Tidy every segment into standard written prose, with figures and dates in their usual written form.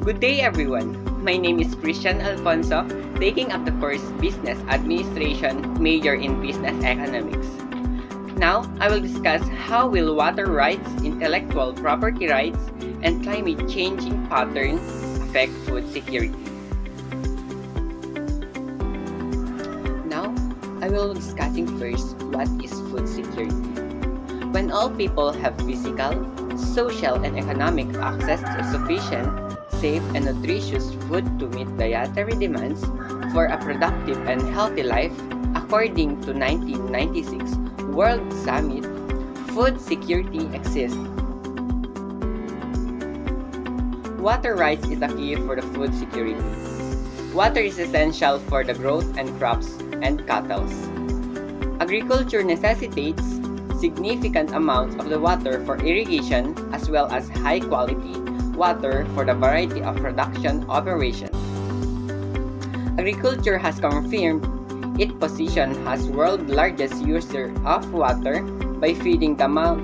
Good day, everyone. My name is Christian Alfonso, taking up the course Business Administration, major in Business Economics. Now, I will discuss how will water rights, intellectual property rights, and climate changing patterns affect food security. Now, I will be discussing first what is food security. When all people have physical, social, and economic access to sufficient, safe, and nutritious food to meet dietary demands for a productive and healthy life, according to 1996 World Summit, food security exists. Water rights is a key for the food security. Water is essential for the growth and crops and cattle. Agriculture necessitates significant amounts of the water for irrigation as well as high-quality water for the variety of production operations. Agriculture has confirmed its position as world's largest user of water by feeding the amount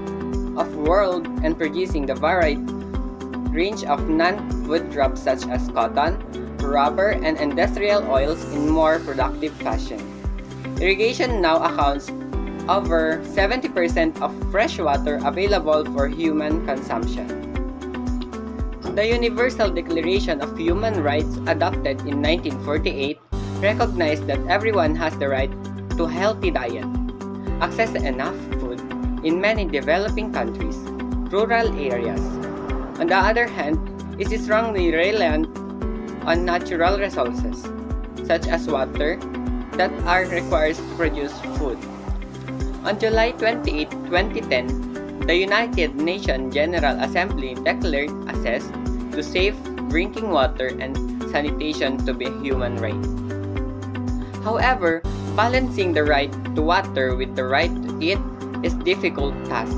of world and producing the varied range of non-food crops such as cotton, rubber, and industrial oils in more productive fashion. Irrigation now accounts over 70% of fresh water available for human consumption. The Universal Declaration of Human Rights, adopted in 1948, recognized that everyone has the right to a healthy diet, access to enough food in many developing countries, rural areas. On the other hand, it is strongly reliant on natural resources, such as water, that are required to produce food. On July 28, 2010, the United Nations General Assembly declared access to safe drinking water and sanitation to be a human right. However, balancing the right to water with the right to eat is a difficult task.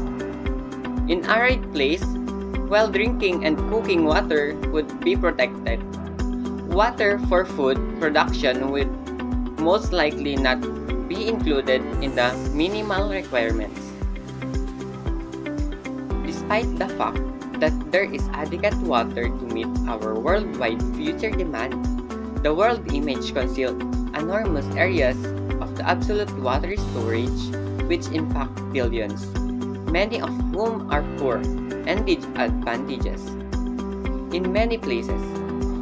In arid place, while drinking and cooking water would be protected, water for food production would most likely not be included in the minimal requirements. Despite the fact that there is adequate water to meet our worldwide future demand, the world image conceals enormous areas of the absolute water storage which impact billions, many of whom are poor and disadvantaged. In many places,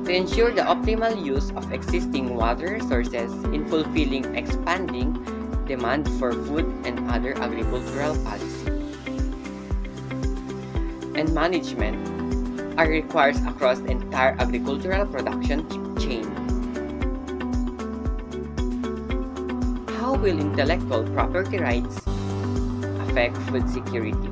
to ensure the optimal use of existing water resources in fulfilling expanding demand for food and other agricultural policy and management are required across the entire agricultural production chain. How will intellectual property rights affect food security?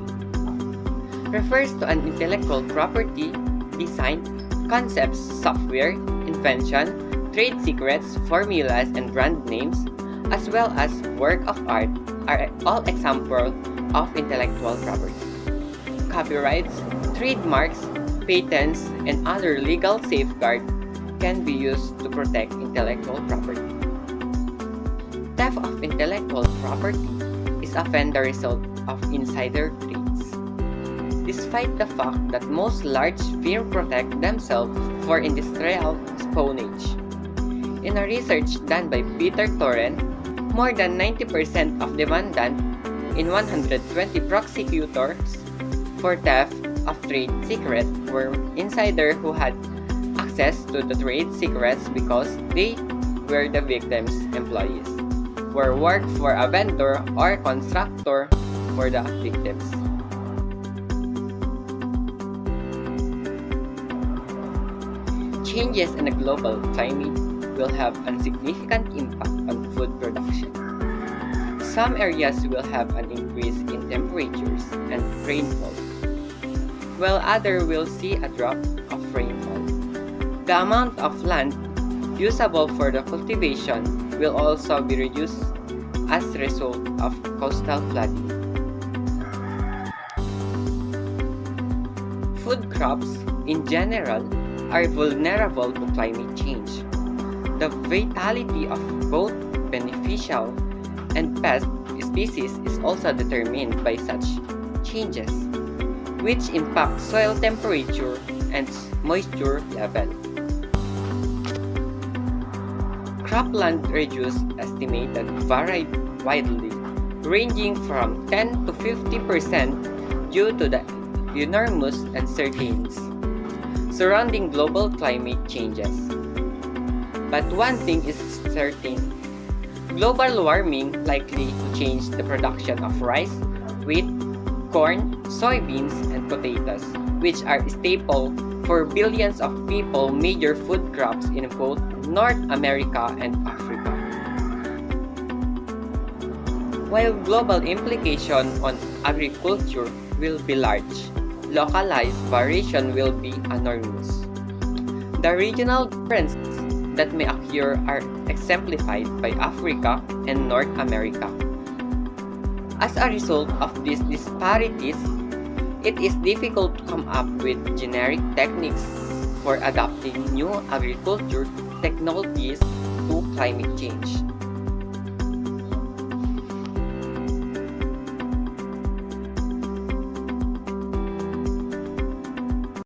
Refers to an intellectual property, design, concepts, software, invention, trade secrets, formulas, and brand names, as well as work of art are all examples of intellectual property. Copyrights, trademarks, patents, and other legal safeguards can be used to protect intellectual property. Theft of intellectual property is often the result of insider trades. Despite the fact that most large firms protect themselves for industrial espionage. In a research done by Peter Torren, more than 90% of defendants in 120 prosecutors for theft of trade secrets were insiders who had access to the trade secrets because they were the victim's employees, or worked for a vendor or contractor for the victims. Changes in the global climate will have a significant impact on food production. Some areas will have an increase in temperatures and rainfall, while others will see a drop of rainfall. The amount of land usable for the cultivation will also be reduced as a result of coastal flooding. Food crops, in general, are vulnerable to climate change. The vitality of both beneficial and pest species is also determined by such changes, which impact soil temperature and moisture level. Cropland reduce estimated vary widely, ranging from 10 to 50% due to the enormous uncertainties surrounding global climate changes. But one thing is certain, global warming likely to change the production of rice, wheat, corn, soybeans, and potatoes, which are staple for billions of people, major food crops in both North America and Africa. While global implication on agriculture will be large, localized variation will be enormous. The regional differences that may occur are exemplified by Africa and North America. As a result of these disparities, it is difficult to come up with generic techniques for adapting new agriculture technologies to climate change.